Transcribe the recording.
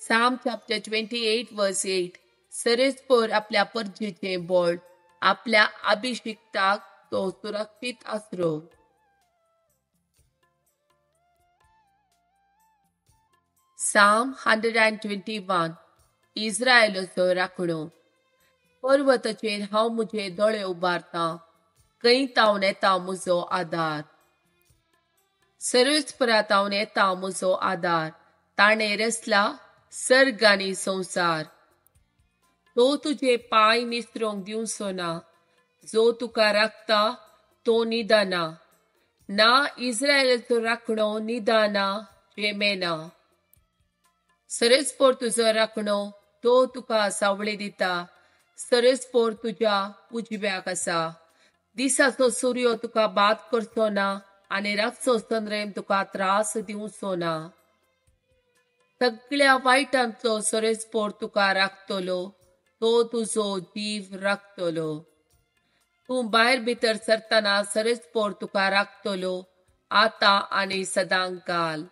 Psalm chapter 28 verse 8. सरेस्पोर आपल्या परजेचे बोळ, आपल्या अभिषिक्ताक तो सुरक्षित आसरो. Psalm 121. इस्रायेलाचो राखणो. पर्वताचेर हांव मुझे दोळे उबारता, खंय तावन येता म्हजो आदार. सर्वेस्परांत हांव येता म्हजो आदार, ताणें रचला सर्ग आनी संवसार. तो तुझे पाय निसरोंक दिवचो ना, जो तुका राखता तो निदाना. ना इस्रायेलाचो राखणो निदाना जेमेना. सरेस्पोर तुजो राखणो, तो तुका सावळी दिता. सरेस्पोर तुज्या उजव्याक आसा. दिसाचो सूर्य तुका बाद करचो ना, आनी रातचो चंद्रेम तुका त्रास दिवचो ना. सगळ्या वायटांचो सरेस्पोर तुका राखतलो, तो तुजो जीव राखतलो. तूं भायर भितर सरतना सरेस्पोर तुका राखतलो, आतां आनी सदांकाल.